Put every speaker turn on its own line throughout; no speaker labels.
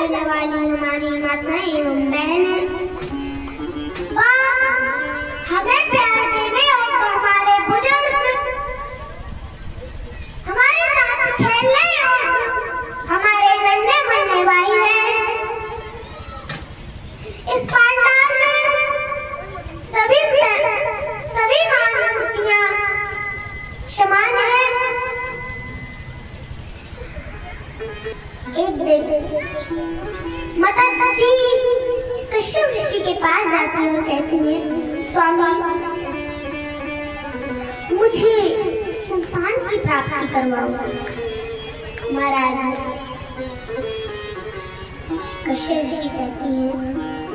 करने वाली हमारी माताएं एवं बहनें, हमें प्यार देने और हमारे बुजुर्ग हमारे साथ खेलने और हमारे नन्हे मुन्ने भाई हैं। इस पांडाल में सभी मूर्तियां समान हैं। एक दिन माता कश्यप ऋषि के पास जाती है और कहती है, स्वामी मुझे संतान की प्राप्ति करवाओ। महाराज कश्यप ऋषि कहती है,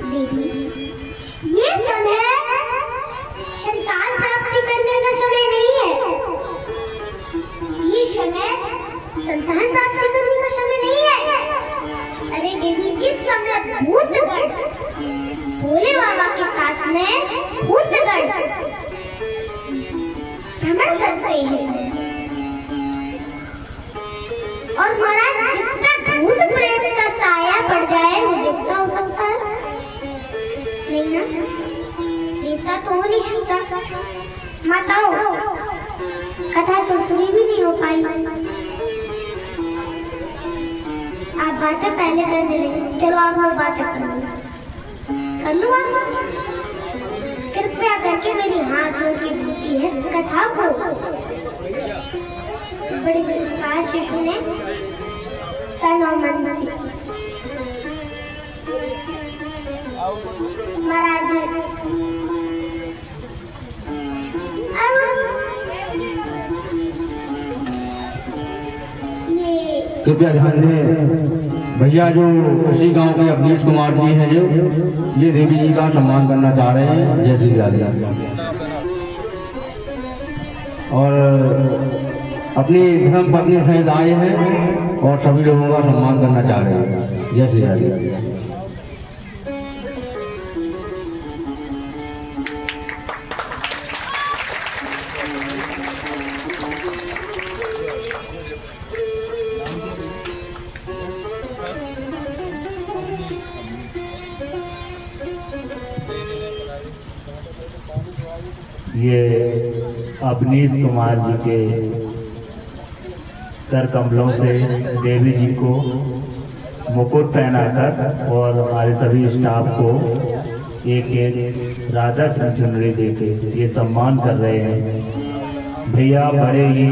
देवी ये समय संतान प्राप्ति करने का समय नहीं है। ये समय संतान प्राप्ति करने का समय नहीं है। अरे देवी इस समय भूतगण भोले बाबा के साथ में भूतगण भ्रमण करते हैं और महाराज जिस पे भूत प्रेत का साया पड़ जाए वो देवता हो सकता है? नहीं ना, देवता तो हो नहीं सकता। माताओं कथा तो सुनी भी नहीं हो पाई। आप बातें पहले करने लगे, चलो आप लोग बातें कर लो आप। कृपया करके मेरी हाथ जोड़ के विनती है, कथा को बड़े विस्तार से सुने, तन और मन से। महाराज
कृपया ध्यान दें भैया, जो उसी गांव के अवनीश कुमार जी हैं, जो ये देवी जी का सम्मान करना चाह रहे हैं। जय श्री राधे। और अपनी धर्म पत्नी सहित आए हैं और सभी लोगों का सम्मान करना चाह रहे हैं। जय श्री राधे।
ये अवनीश कुमार जी के कर कमलों से देवी जी को मुकुट पहनाकर और हमारे सभी स्टाफ को एक एक राधा सिंह चुनरी देके ये सम्मान कर रहे हैं। भैया बड़े ही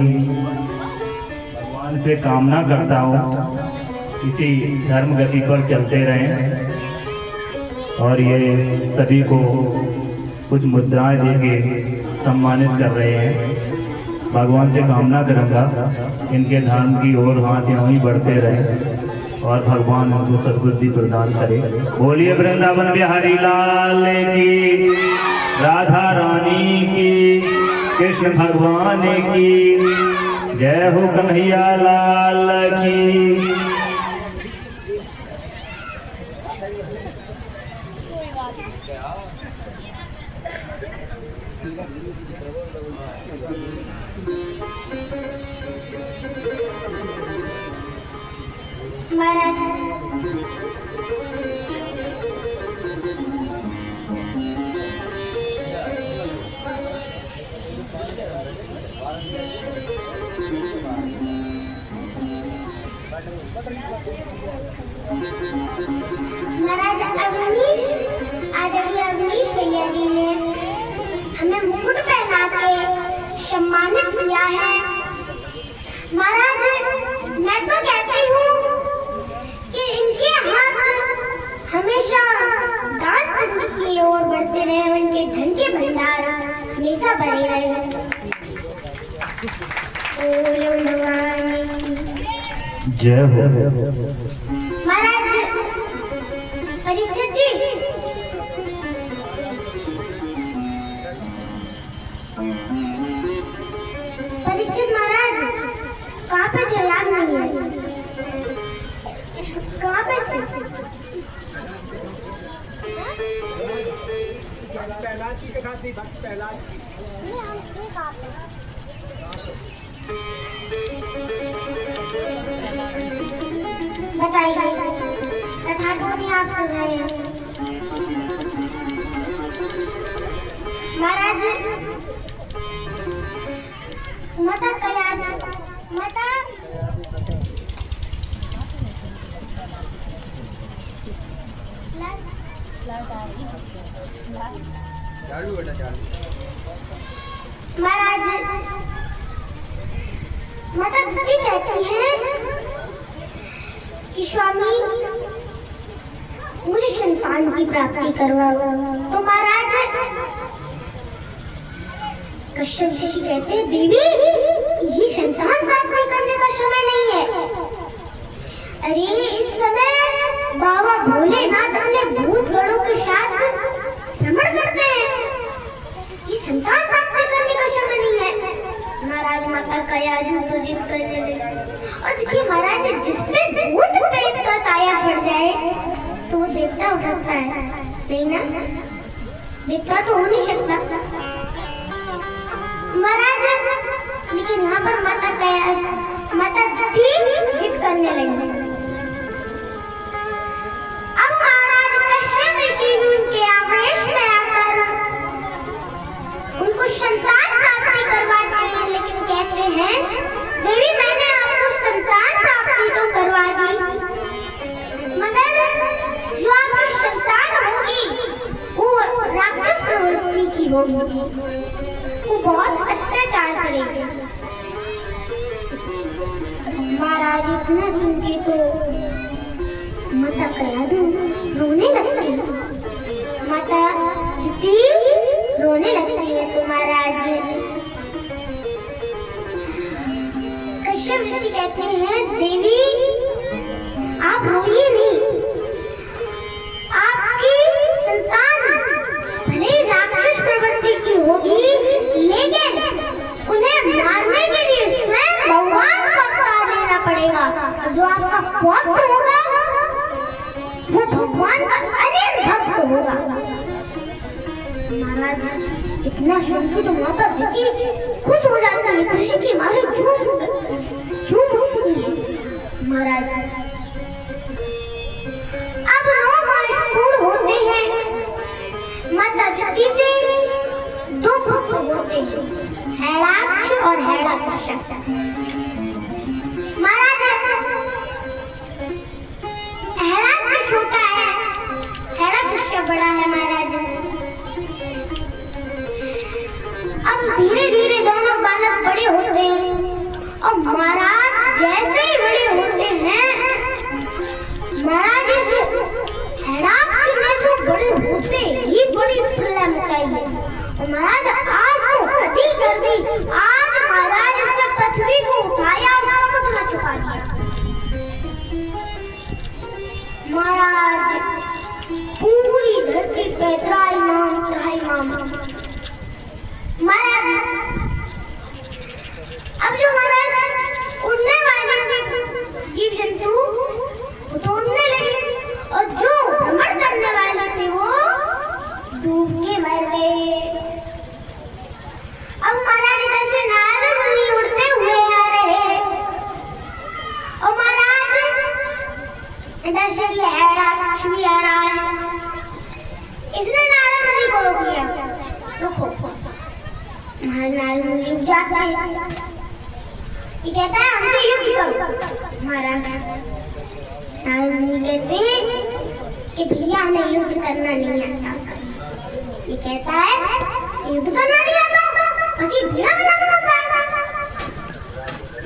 भगवान से कामना करता हूँ इसी धर्म गति पर चलते रहें और ये सभी को कुछ मुद्राएं देके सम्मानित कर रहे हैं। भगवान से कामना करूंगा इनके धर्म की ओर हाथ यूं ही बढ़ते रहे और भगवान उनको सद्बुद्धि प्रदान करे। बोलिए वृंदावन बिहारी लाल की, राधा रानी की, कृष्ण भगवान की जय हो, कन्हैया लाल की।
महाराज अवनीश, आदरणीय अवनीश भैया जी ने हमें मुकुट पहना के सम्मानित किया है। महाराज मैं तो कहती हूँ कि इनके हाथ हमेशा दान पुण्य की ओर बढ़ते रहे और इनके धन के भंडार हमेशा भरे रहे।
जय हो।
महाराज परीक्षित जी, परीक्षित महाराज कहाँ पे थे? याद नहीं है, कहाँ पे थे?
प्रहलाद की कथा थी, भक्त प्रहलाद की।
हम थे कहाँ पे? बताइए सुन रहे हैं। महाराज माता कयाद माता
चालू बेटा चालू।
महाराज माता दीदी कहती हैं कि स्वामी मुझे संतान की प्राप्ति करवाओ। तो महाराज कश्यप ऋषि कहते हैं देवी ये संतान प्राप्ति करने का समय नहीं है। अरे इस समय बाबा भोलेनाथ अपने भूत गणों के साथ भ्रमण करते हैं। ये संतान प्राप्ति करने का समय नहीं है। महाराज माता कयादू तो जिद करने लगे। और देखिए महाराज जिस पे भूत प्रेत का साया पड़ जाए तो वो देवता हो सकता है, नहीं ना? देवता तो हो नहीं सकता महाराज। लेकिन यहाँ पर माता थी जिद करने लगी। अब महाराज कश्यप ऋषि उनके आवेश में आकर उनको संतान प्राप्ति करवाते हैं। लेकिन कहते हैं देवी मैंने आपको संतान प्राप्ति तो करवा दी, मगर जो आपकी संतान होगी वो राक्षस प्रवृत्ति की होगी, वो बहुत अत्याचार करेगी। महाराज इतना सुन के तो माता कयादू रोने लगती है। माता दीदी रोने लगती है। तो महाराज कश्यप ऋषि कहते हैं देवी आप रोइए नहीं। आपकी संतान भले ही राक्षस प्रवृत्ति की होगी लेकिन उन्हें मारने के लिए स्वयं भगवान को अवतार लेना पड़ेगा। जो आपका पौत्र होगा वो भगवान का अनन्य भक्त होगा। महाराज इतना सुन के तो माता दीदी खुश हो जाती है, खुशी के मारे झूम उठती है। महाराज अब 9 मास पूर्ण होते हैं। माता दीदी से 2 पुत्र होते हैं, हेलाक्ष और हेलाक्ष। महाराज हेलाक्ष छोटा है, हेलाक्ष बड़ा है। महाराज अब धीरे धीरे दोनों बालक बड़े होते हैं और महाराज जैसे ही बड़े होते हैं महाराज इस हेलाक्ष ने तो बड़े होते ही बड़ी प्रलय मचाई है। और महाराज आज तो हद ही कर दी। आज महाराज इसने पृथ्वी को उठाया और समुद्र में छुपा दिया। महाराज पूरी धरती पे त्राहिमाम। महाराज अब जो महाराज उड़ने वाले थे जीव जंतु वो तो उड़ने लगे और जो भ्रमण करने वाले थे वो डूब के मर गए। अब महाराज इधर से नारद मुनि उड़ते हुए आ रहे हैं और महाराज इधर से ये हेलाक्ष भी आ रहा है। इसने नारद मुनि को रोक लिया। रुको। नारद मुनि रुक जाते हैं। ये कहता है हमसे युद्ध करो। महाराज नारद मुनि कहते हैं कि भैया हमें युद्ध करना नहीं आता। ये कहता है युद्ध करना नहीं आता, बस ये भिड़ा बजाना आता है।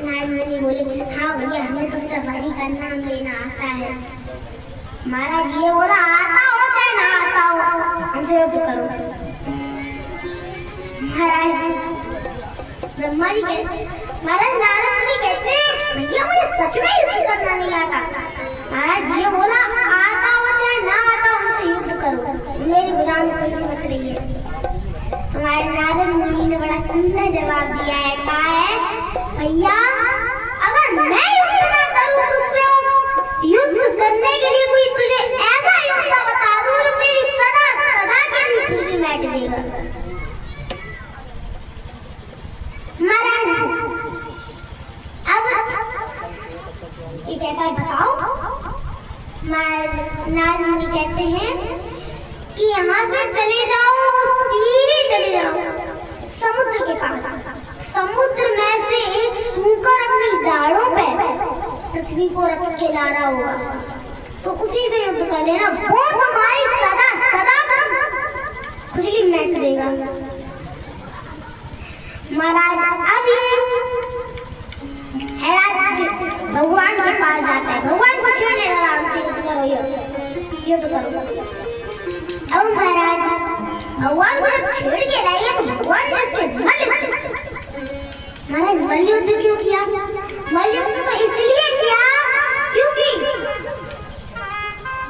नारद मुनि बोले हाँ भैया हमें तो सवारी करना लेना आता है। महाराज ये बोला आता हो चाहे ना आता हो हमसे युद्ध करो। महाराज ब्रह्मा जी कहते महाराज नारद मुनि कहते भैया मुझे सच में युद्ध करना नहीं आता। महाराज ये बोला आता हो चाहे ना आता हो हमसे युद्ध करो, मेरी बुरा मुक्ति मच रही है। हमारे नारद मुनि ने बड़ा सुंदर जवाब दिया है। कहा है भैया अगर मैं युद्ध ना करूं तुझसे युद्ध करने के लिए कोई तुझे ऐसा योद्धा बता दूं जो तेरी सदा सदा के लिए पीढ़ी मैट देगा। महाराज अब ये कहता है बताओ नारद मुनि कहते हैं कि यहाँ से चले जाओ, सीधे चले जाओ समुद्र के पास। समुद्र में से एक सूकर अपनी दाढ़ों पे पृथ्वी को रख के ला रहा होगा, तो उसी से युद्ध कर लेना, वो तुम्हारी सदा सदा खुजली मिट देगा। महाराज अब ये भगवान के पास जाता है, भगवान को छेड़ने लगा, आराम से युद्ध करो, युद्ध करो। अब महाराज भगवान को जब छेड़ के लाए तो भगवान ने उससे महाराज मल्लयुद्ध क्यों किया? मल्लयुद्ध तो इसलिए किया क्योंकि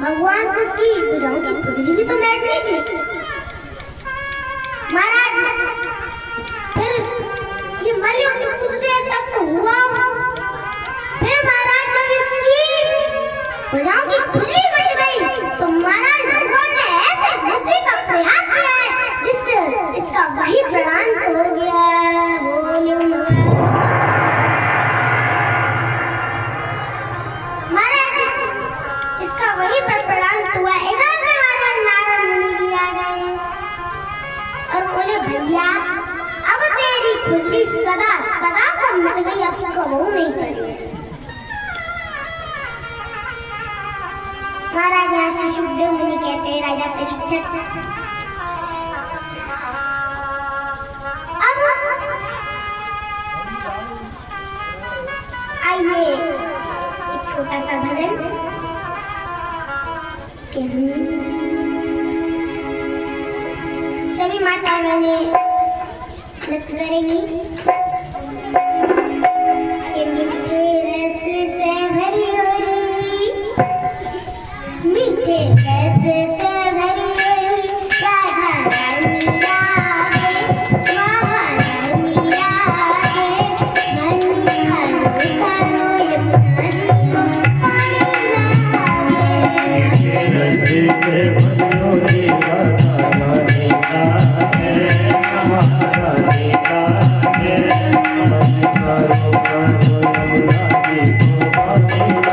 भगवान को उसकी भुजाओं की खुजली भी तो बैठनी थी। महाराज फिर ये मल्लयुद्ध कुछ देर तक तो हुआ, फिर महाराज जब इसकी भुजाओं की खुजली बढ़ गई तो महाराज भगवान ने ऐसे मुक्ति का प्रयास किया है जिससे इसका वही प्राण तोड़ गया। महाराज इसका वही प्राण हुआ। इधर से महाराज नारद मुनि भी आ गए और बोले भैया अब तेरी खुजली सदा सदा पर मिट गई, अब कबू नहीं करेगी। महाराज यहाँ से सुखदेव मुनि कहते हैं राजा परीक्षित अब आइए एक छोटा सा भजन कि सभी माता रानी नृत्य करेंगी कि मीठे रस से भरी होरी, मीठे रस से भरी होरी राधा रानी आगे, राधा रानी आगे, मन हरो करो यमुना जी पानी लागे।
मीठे रस से भरी होरी राधा रानी आगे, राधा रानी आगे, मन हरो करो यमुना जी पानी लागे।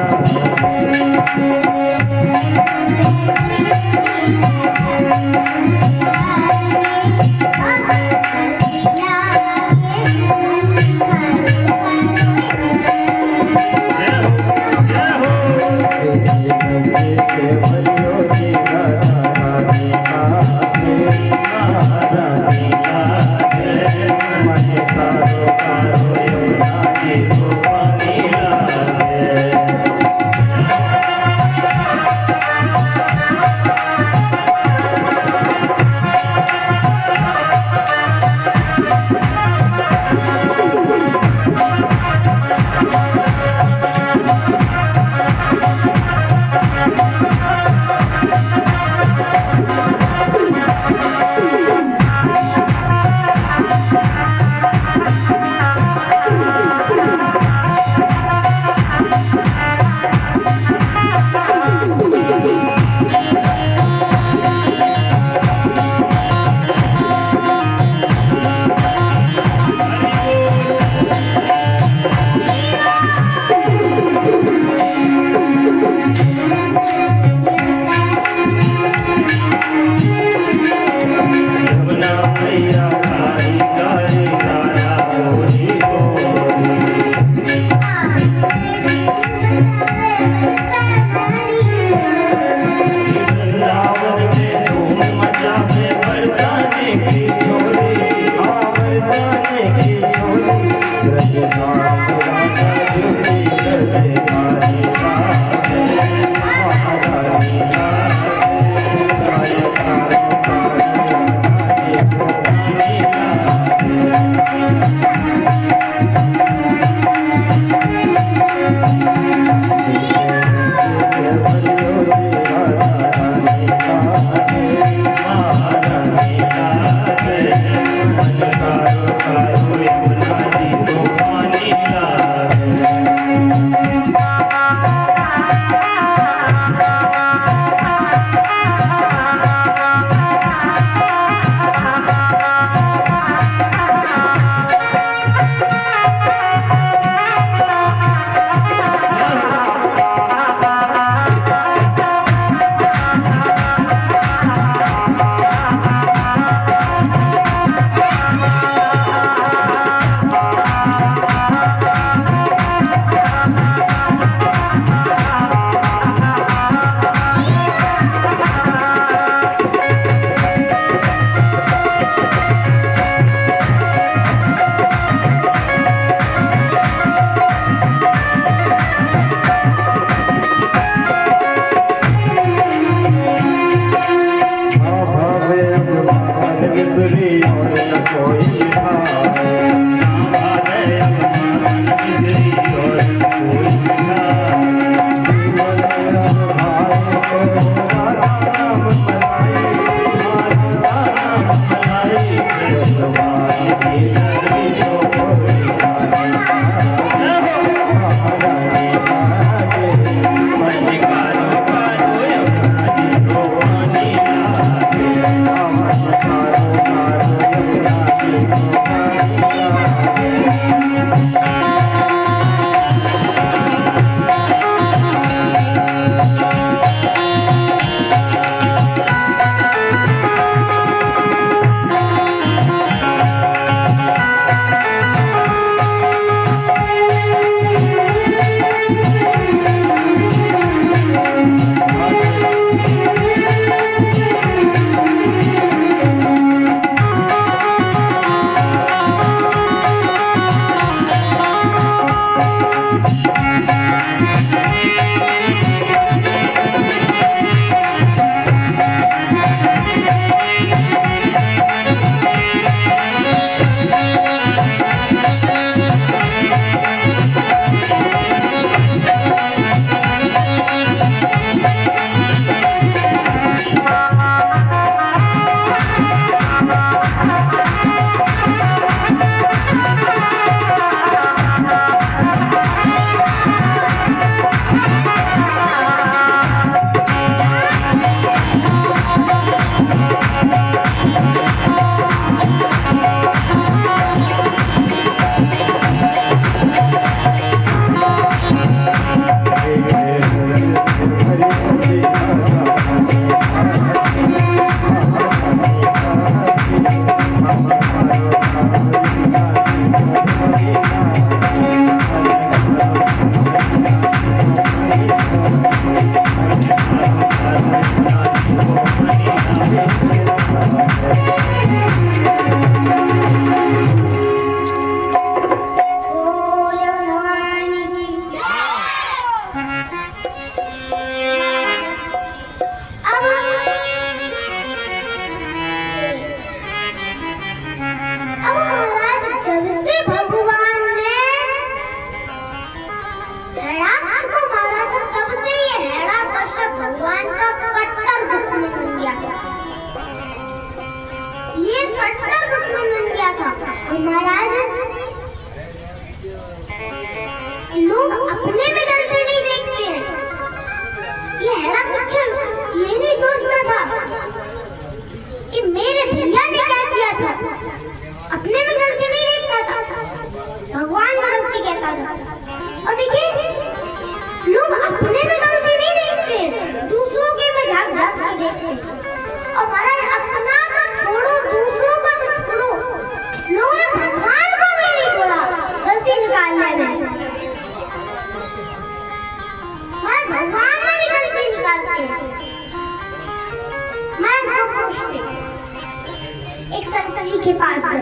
जी के पास गए,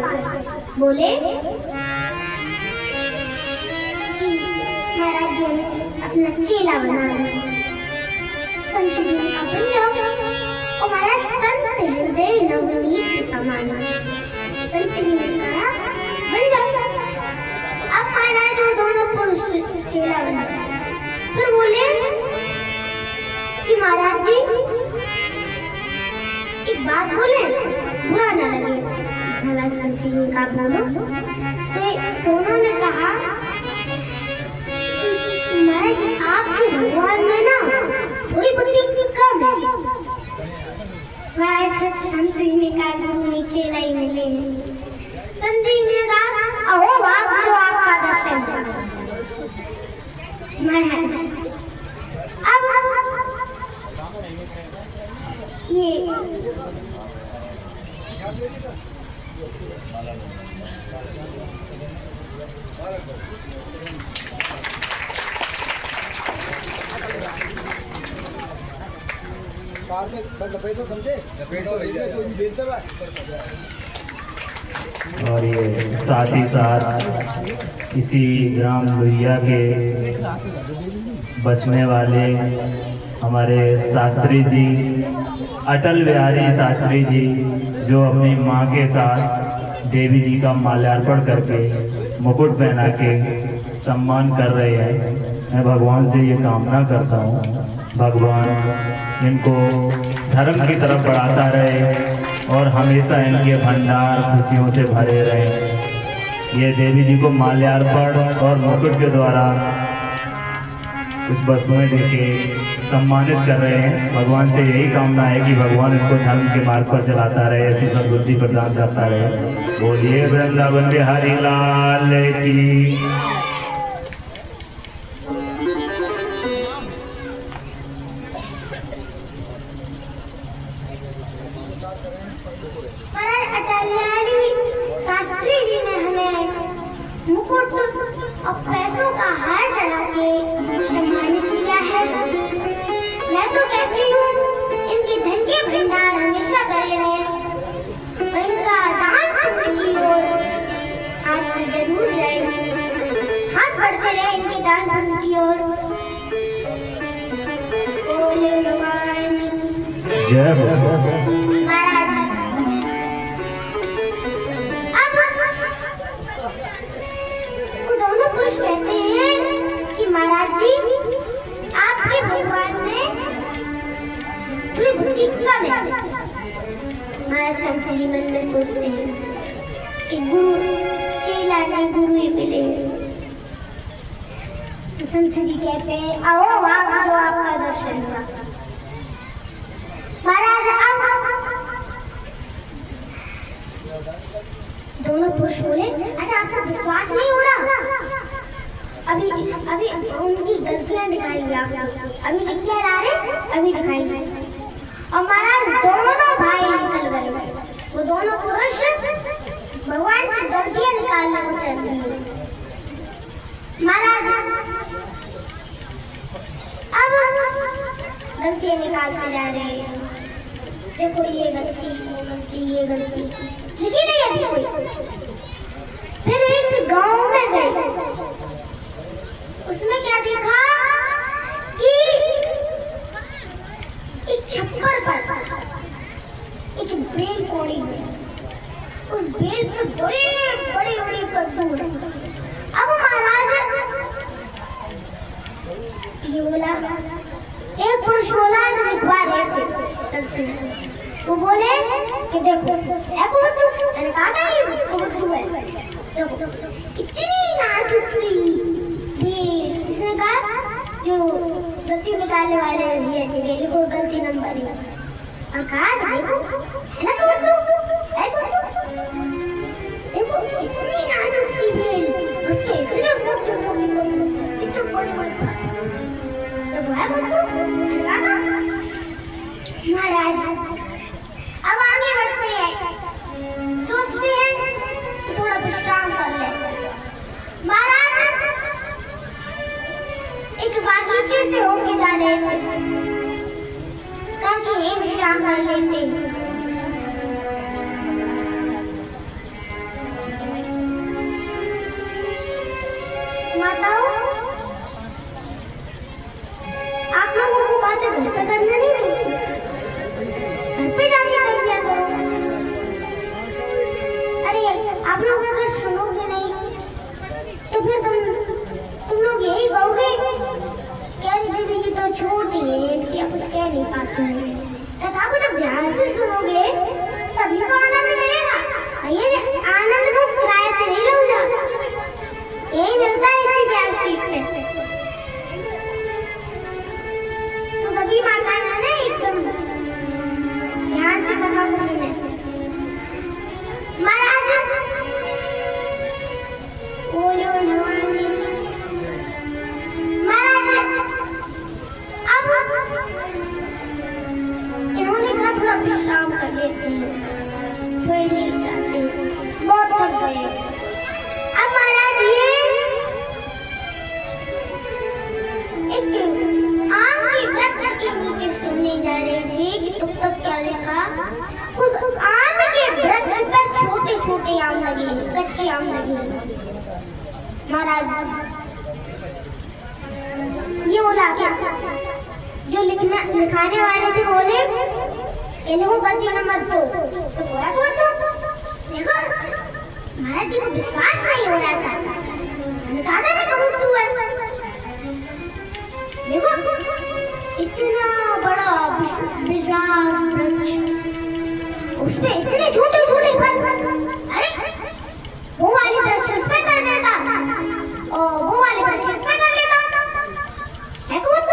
बोले महाराज जी अपना चेला बना संत जी का बन जाओ। और महाराज संत हृदय नवनीत समान, संत जी ने कहा बन जाओ। अब महाराज वो दोनों पुरुष चेला बना, फिर बोले कि महाराज जी एक बात बोले, बुरा ना लगे। भला संत जी का बोलो। तो दोनों ने कहा महाराज जी आपके भगवान में ना थोड़ी बुद्धि कम है। महाराज संत जी ने कहा गुरु नीचे लाई मिले। संत जी ने कहा अहो बाप तो आपका दर्शन महाराज। अब ये
कार में लपेटो, समझे? लपेटो भैया, कोई भी बेचते बा।
और ये साथ ही साथ इसी ग्राम लोहिया के बसने वाले हमारे शास्त्री जी, अटल बिहारी शास्त्री जी, जो अपनी माँ के साथ देवी जी का माल्यार्पण करके मुकुट पहना के सम्मान कर रहे हैं। मैं भगवान से ये कामना करता हूँ भगवान इनको धर्म की तरफ बढ़ाता रहे और हमेशा इनके भंडार खुशियों से भरे रहे। ये देवी जी को माल्यार्पण और मुकुट के द्वारा कुछ वस्तुएं देके सम्मानित कर रहे हैं। भगवान से यही कामना है कि भगवान इनको धर्म के मार्ग पर चलाता रहे, ऐसी सद्बुद्धि प्रदान करता रहे। बोलिए वृंदावन बिहारी लाल की।
शास्त्री जी ने हमें मुकुट और पैसों का हार चढ़ा के सम्मानित किया है। मैं तो कहती हूँ इनके धन के भंडार हमेशा भरे रहे और इनका दान पुण्य की ओर हाथ जरूर जाए, हाथ बढ़ते रहे इनके दान पुण्य की ओर। बोले भगवान
जय हो।
कहते हैं कि महाराज जी आपके भगवान में थोड़ी बुद्धि कम है। महाराज संत जी मन में सोचते हैं कि गुरु चेला नहीं गुरु ही मिले। तो संत जी कहते हैं आओ वहां तो आपका दर्शन हुआ। महाराज अब दोनों पुरुष बोले अच्छा आपका विश्वास नहीं हो रहा, अभी अभी उनकी गलतियां दिखाएंगे आपको, अभी दिखा रहे अभी दिखाएंगे। और महाराज दोनों भाई निकल गए, वो दोनों पुरुष भगवान की गलतियां निकालने को चल रहे हैं। महाराज अब गलतियां निकालते जा रहे हैं। देखो ये गलती वो गलती ये गलती लिखी नहीं अभी कोई। फिर एक गांव में गए, उसमें क्या देखा कि एक छप्पर पर एक बेल पड़ी हुई, उस बेल पे बड़े बड़े बड़े कद्दू है। अब महाराज ये बोला, एक पुरुष बोला जो लिखवा रहे थे, वो बोले कि देखो मैंने कहा था ये कद्दू है, देखो इतनी नाजुक सी। इसने कहा जो गलती निकालने वाले भैया जी ने लिखो गलती नंबर है, और कहा देखो है ना देखो इतनी नाजुक सी बेल, उस पे इतने मोटे इतने बड़े महाराज अब आगे बढ़ते हैं, सोचते हैं थोड़ा विश्राम कर ले। महाराज एक बागीचे से होके जा रहे थे, कहा कि ये विश्राम कर लेते। छोटी है कि अब कुछ कह नहीं पाती हूँ। कथा को जब ध्यान से सुनोगे तभी तो आनंद मिलेगा। ये आनंद तो किराए से नहीं लूंगा, यही मिलता है इसी ज्ञान सीट पे। तो सभी माताएं ना एकदम ध्यान से कथा को सुने। महाराज बोलो भगवान महाराज, अब इन्होंने कहा थोड़ा विश्राम कर लेते हैं, थोड़ी लेट जाते हैं, बहुत थक गए। अब महाराज ये एक आम के वृक्ष के नीचे सोने जा रहे थे कि तब तक क्या देखा, उस आम के वृक्ष पर छोटे छोटे आम लगे, कच्चे आम लगे। महाराज ये बोला क्या, जो लिखाने वाले थे बोले इनको गलती नंबर 2, तो बोला तो देखो महाराज जी को विश्वास नहीं हो रहा था, कहा था ना कहूँ तू है। देखो इतना बड़ा विशाल वृक्ष, उसपे इतने छोटे छोटे फल, अरे वो वाले वृक्ष उस पे कर देता और वो वाले वृक्ष इस पे कर लेता है कौन तू।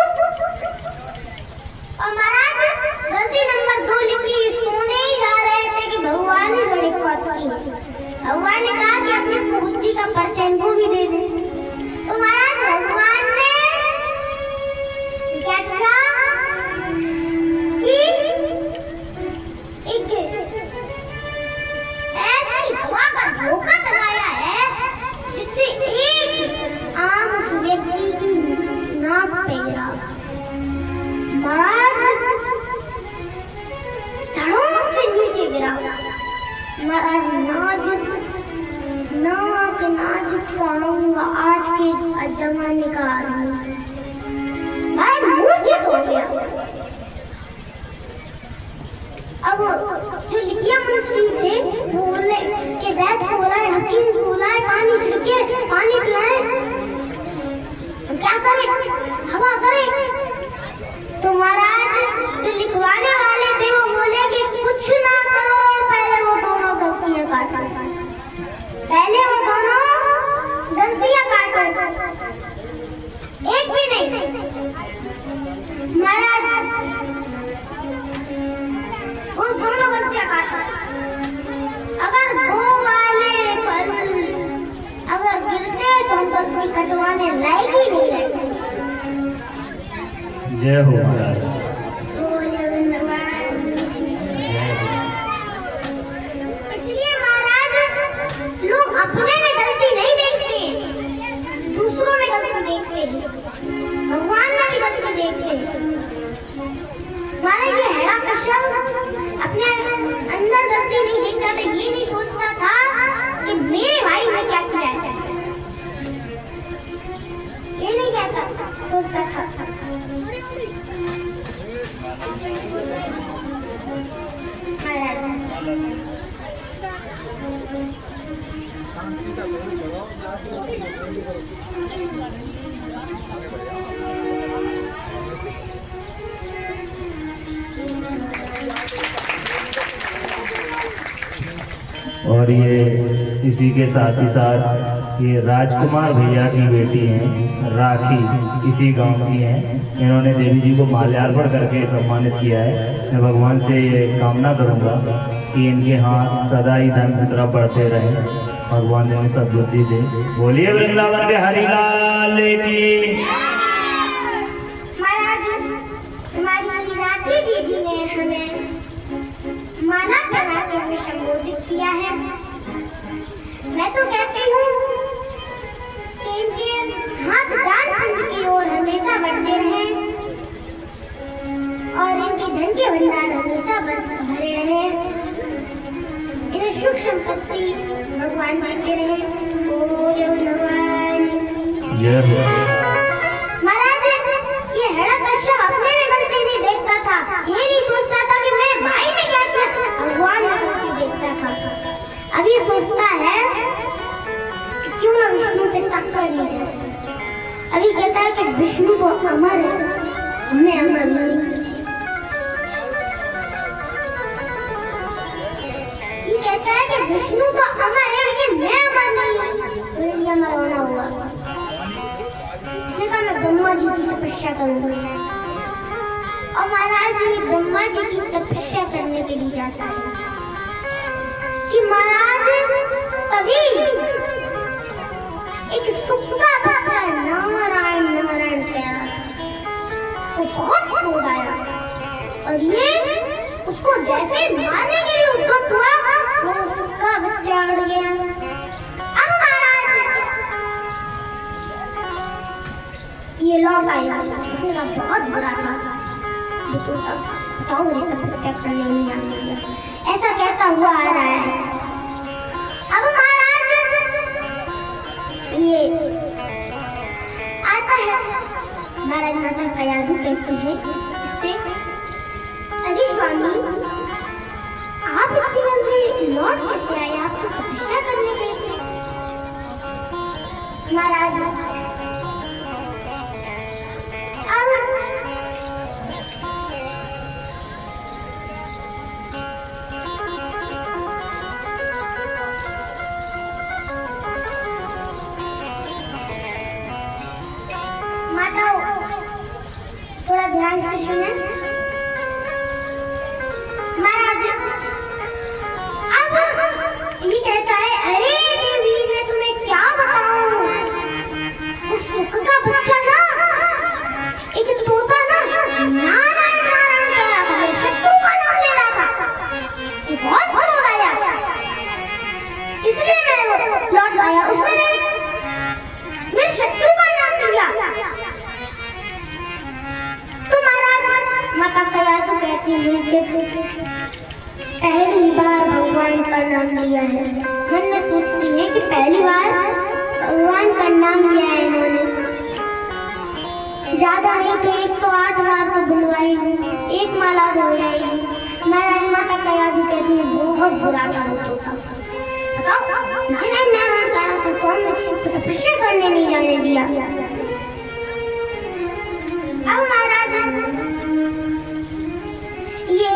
और महाराज गलती नंबर 2 लिखी, सोने ही जा रहे थे कि भगवान ने बड़ी बात की। भगवान ने कहा कि अपनी बुद्धि का परिचय को भी दे दे। तो महाराज भगवान ने क्या कहा कि एक ऐसी हवा का झोंका चलाया है जिससे एक आम उस व्यक्ति की नाक पे गिरा। महाराज धड़ों से नीचे गिरा। महाराज नाजुक साऊंगा आज के जमाने का आदमी, महाराज मूर्छित हो गया। अब जो लिखिया मुंशी थे वो बोले कि वैद्य को बुलाए, हकीम को बुलाए, पानी छिड़के, पानी पिलाए, क्या करें, हवा करें। तो महाराज जो लिखवाने वाले थे वो बोले कि कुछ ना करो, पहले वो दोनों गलतियां काटो, पहले वो दोनों गलतियां काटो, एक भी नहीं। महाराज वो दोनों गलतियां काटो, अगर वो वाले फल अगर गिरते तो हम गलती कटवाने लायक ही नहीं रहते।
जय हो महाराज।
इसलिए महाराज लोग अपने में गलती नहीं देखते, दूसरों में गलती देखते, भगवान में भी गलती देखते। महाराज ये हिरण्यकश्यप अपने अंदर गलती नहीं देखता था, ये नहीं सोचता था कि मेरे भाई ने क्या किया है, ये नहीं कहता सोचता था।
शांति का सही जवाब
और ये इसी के साथ ही साथ ये राजकुमार भैया की बेटी हैं राखी, इसी गांव की हैं। इन्होंने देवी जी को माल्यार्पण करके सम्मानित किया है। मैं भगवान से ये कामना करूंगा कि इनके हाथ सदा ही धन की तरफ बढ़ते रहें, भगवान इन्हें सद्बुद्धि दे। बोलिए वृंदावन के हरिलाल की।
महाराज हमारी राखी दीदी ने हमें माला पहना के हमें संबोधित किया है। मैं तो कहती हूँ कि इनके हाथ दान पुण्य की ओर हमेशा बढ़ते रहें और इनके धन के भंडार हमेशा भरे रहें, इन्हें सुख संपत्ति भगवान देते रहें। ओम भगवान
जय हो।
महाराज ये हिरण्यकश्यप अपने में गलती नहीं देखता था, ये नहीं सोचता था कि मेरे भाई ने क्या किया, भगवान में गलती देखता था। अब ये सोचता है कि क्यों ना विष्णु से टक्कर ली जाए। अभी कहता है कि विष्णु तो अमर है, विष्णु तो अमर है लेकिन मैं अमर नहीं हूँ, मुझे भी अमर होना होगा। उसने कहा मैं ब्रह्मा जी की तपस्या करूंगा। और महाराज ये ब्रह्मा जी की तपस्या करने के लिए जाता है कि महाराज तभी एक सुक्का बच्चा नारायण नारायण कह रहा था। उसको बहुत क्रोध आया और ये उसको जैसे मारने के लिए उद्यत हुआ वो सुक्का बच्चा उड़ गया। अब महाराज ये लौट आया, इसने कहा बहुत बुरा था, बताओ मुझे तपस्या करने नहीं आने दिया, ऐसा कहता हुआ आ रहा है। अब महाराज ये आता है, महाराज माता कयाधु कहते हैं इससे, अरे स्वामी आप इतनी जल्दी लौट कैसे आए, आप तो तपस्या करने गए थे। महाराज थोड़ा ध्यान से सुने। महाराज अब ये कहता है, अरे देवी मैं तुम्हें क्या बताऊं, उस सुख का बच्चा ना एक तोता ना नारायण नारायण कह रहा था, शत्रु का नाम ले रहा था, ये बहुत क्रोध आया इसलिए मैं लौट आया, उसने मेरे शत्रु का नाम लिया। माता कयाधु कहती है कि पहली बार भगवान का नाम लिया है। मन में सोचती है कि पहली बार भगवान का नाम लिया है इन्होंने, ज्यादा नहीं तो 108 बार तो बुलवाई, एक माला धोई। महाराज माता कयाधु कहती है बहुत बुरा काम होता, बताओ नारायण नारायण कह रहा था, स्वामी तो तपस्या करने नहीं जाने दिया। अब महाराज ये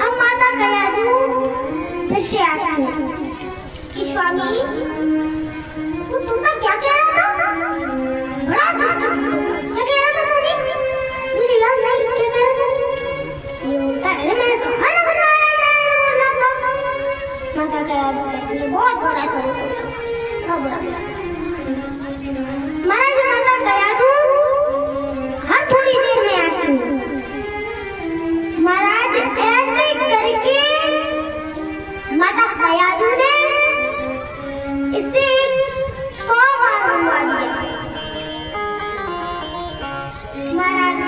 अब माता कयाधु फिर से आती है कि स्वामी तू तुमका क्या कह रहा था, बड़ा दुष्ट क्या कह रहा था स्वामी, मुझे याद नहीं क्या कह रहा था, ये होता है मैंने तो खाना बनाया बोला था। माता कयाधु कहती है बहुत बुरा था, बहुत बुरा। महाराज माता कयाधु हर थोड़ी देर में आती है। महाराज ऐसे करके माता कयाधु ने इसे 100 बार बुलवा दिया। महाराज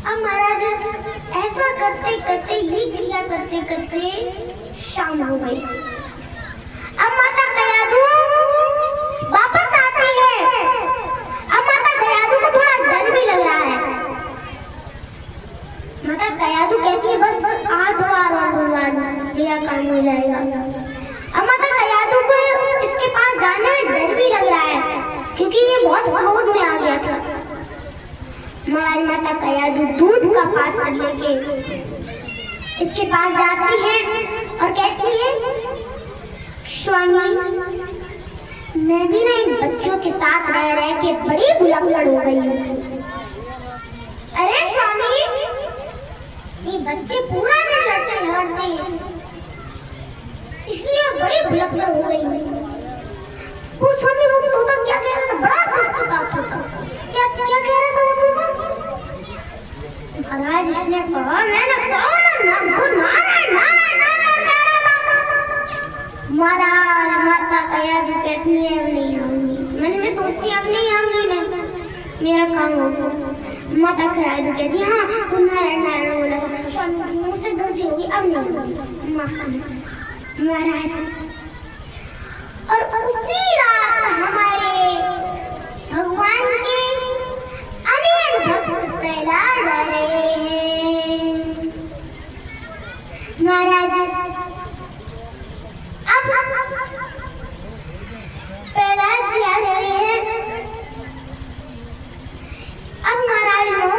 अब महाराज ऐसा करते करते ये क्रिया करते करते शाम हो गई। अब माता कयाधु वापस आती है। अब माता कयाधु को थोड़ा डर भी लग रहा है। माता कयाधु कहती है बस 8 बार और बुलवा दिया काम हो जाएगा। अब माता कयाधु को इसके पास जाने में डर भी लग रहा है क्योंकि ये बहुत क्रोध में आ गया था। महाराज माता कयाधु दूध का पात्र लेके इसके पास जाती है और कहती है स्वामी मैं भी ना इन बच्चों के साथ रह रह के बड़ी भुलक्कड़ हो गई हूँ। अरे स्वामी ये बच्चे पूरा दिन लड़ते झगड़ते हैं इसलिए मैं बड़ी भुलक्कड़ हो गई हूँ। वो स्वामी वो तोता क्या कह रहा था, बड़ा दुष्ट था। क्या कह रहा था वो तोता? महाराज इसने कहा मैंने कहा ना वो नारायण नारायण नारायण कह रहा था। महाराज माता कयाधु कहती है अब नहीं आऊंगी। मन में सोचती अब नहीं आऊंगी मैं, मेरा काम होगा। माता कयाधु कहती हाँ वो नारायण नारायण बोला था, स्वामी मुझसे गलती होगी अब नहीं आऊंगी, माफ करना महाराज। और उसी रात हमारे भगवान के अनेक भक्त प्रहलाद आ रहे हैं। महाराज अब प्रहलाद जी आ रहे हैं। अब महाराज 9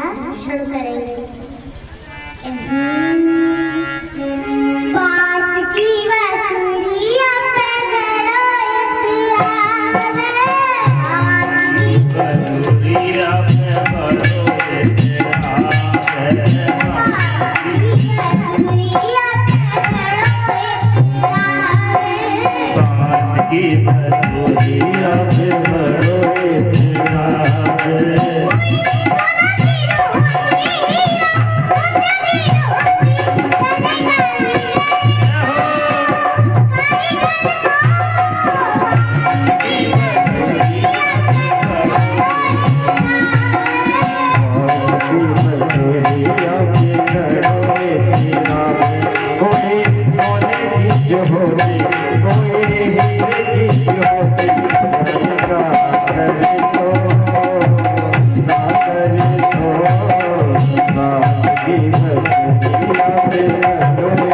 गाना शुरू करेंगे। बांस की बांसुरिया पे घड़ा इतरावे, बांस की
बांसुरिया पे घड़ो इतरावे, बांस की बांसुरिया पे घड़ो इतरावे।
Thank you.